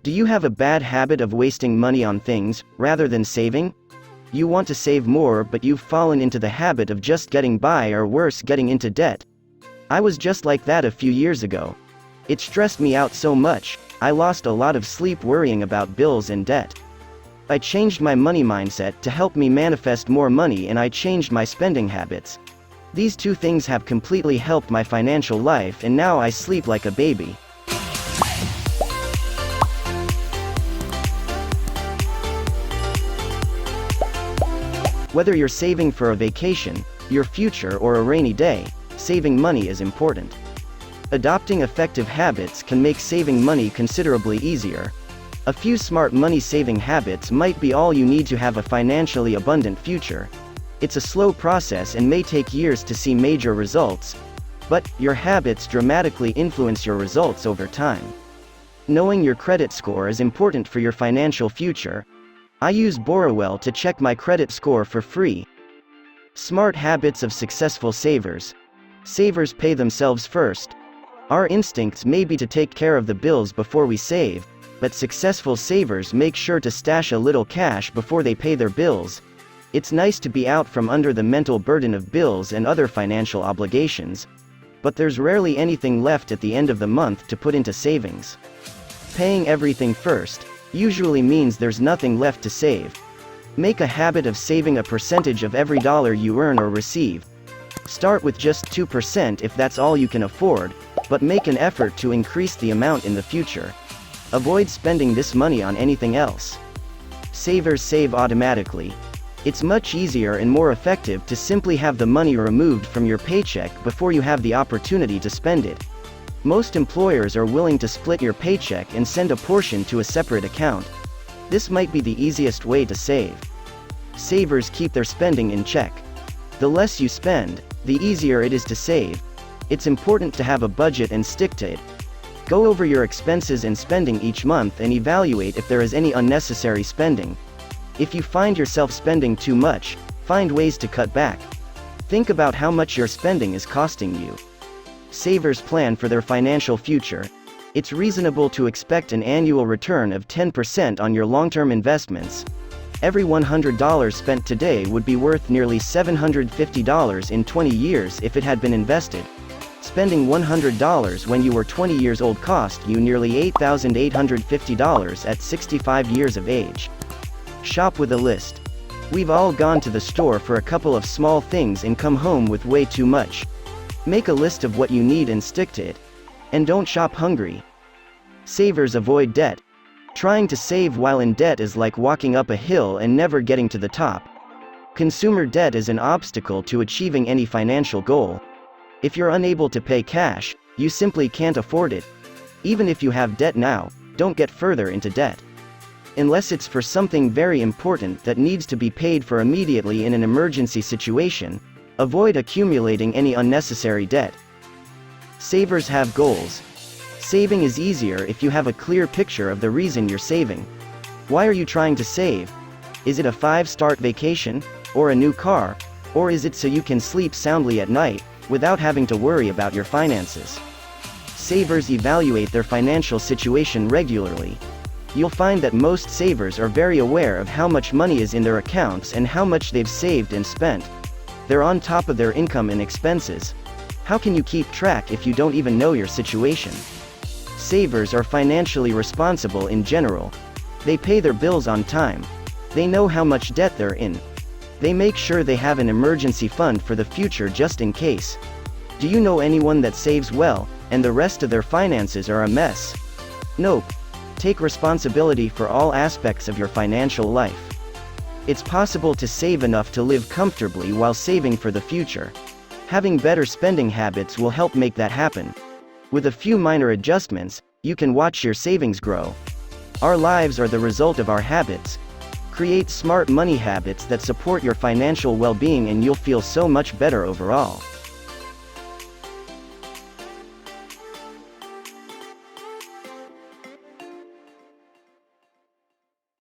Do you have a bad habit of wasting money on things, rather than saving? You want to save more but you've fallen into the habit of just getting by, or worse, getting into debt. I was just like that a few years ago. It stressed me out so much, I lost a lot of sleep worrying about bills and debt. I changed my money mindset to help me manifest more money, and I changed my spending habits. These two things have completely helped my financial life, and now I sleep like a baby. Whether you're saving for a vacation, your future, or a rainy day, saving money is important. Adopting effective habits can make saving money considerably easier. A few smart money-saving habits might be all you need to have a financially abundant future. It's a slow process and may take years to see major results, but your habits dramatically influence your results over time. Knowing your credit score is important for your financial future. I use Borrowell to check my credit score for free. Smart habits of successful savers. Savers pay themselves first. Our instincts may be to take care of the bills before we save, but successful savers make sure to stash a little cash before they pay their bills. It's nice to be out from under the mental burden of bills and other financial obligations, but there's rarely anything left at the end of the month to put into savings. Paying everything first usually means there's nothing left to save. Make a habit of saving a percentage of every dollar you earn or receive. Start with just 2% if that's all you can afford, but make an effort to increase the amount in the future. Avoid spending this money on anything else. Savers save automatically. It's much easier and more effective to simply have the money removed from your paycheck before you have the opportunity to spend it. Most employers are willing to split your paycheck and send a portion to a separate account. This might be the easiest way to save. Savers keep their spending in check. The less you spend, the easier it is to save. It's important to have a budget and stick to it. Go over your expenses and spending each month and evaluate if there is any unnecessary spending. If you find yourself spending too much, find ways to cut back. Think about how much your spending is costing you. Savers plan for their financial future. It's reasonable to expect an annual return of 10% on your long-term investments. Every $100 spent today would be worth nearly $750 in 20 years if it had been invested. Spending $100 when you were 20 years old cost you nearly $8,850 at 65 years of age. Shop with a list. We've all gone to the store for a couple of small things and come home with way too much. Make a list of what you need and stick to it. And don't shop hungry. Savers avoid debt. Trying to save while in debt is like walking up a hill and never getting to the top. Consumer debt is an obstacle to achieving any financial goal. If you're unable to pay cash, you simply can't afford it. Even if you have debt now, don't get further into debt. Unless it's for something very important that needs to be paid for immediately in an emergency situation, avoid accumulating any unnecessary debt. Savers have goals. Saving is easier if you have a clear picture of the reason you're saving. Why are you trying to save? Is it a 5-star vacation, or a new car, or is it so you can sleep soundly at night, without having to worry about your finances? Savers evaluate their financial situation regularly. You'll find that most savers are very aware of how much money is in their accounts and how much they've saved and spent. They're on top of their income and expenses. How can you keep track if you don't even know your situation? Savers are financially responsible in general. They pay their bills on time. They know how much debt they're in. They make sure they have an emergency fund for the future just in case. Do you know anyone that saves well, and the rest of their finances are a mess? Nope. Take responsibility for all aspects of your financial life. It's possible to save enough to live comfortably while saving for the future. Having better spending habits will help make that happen. With a few minor adjustments, you can watch your savings grow. Our lives are the result of our habits. Create smart money habits that support your financial well-being and you'll feel so much better overall.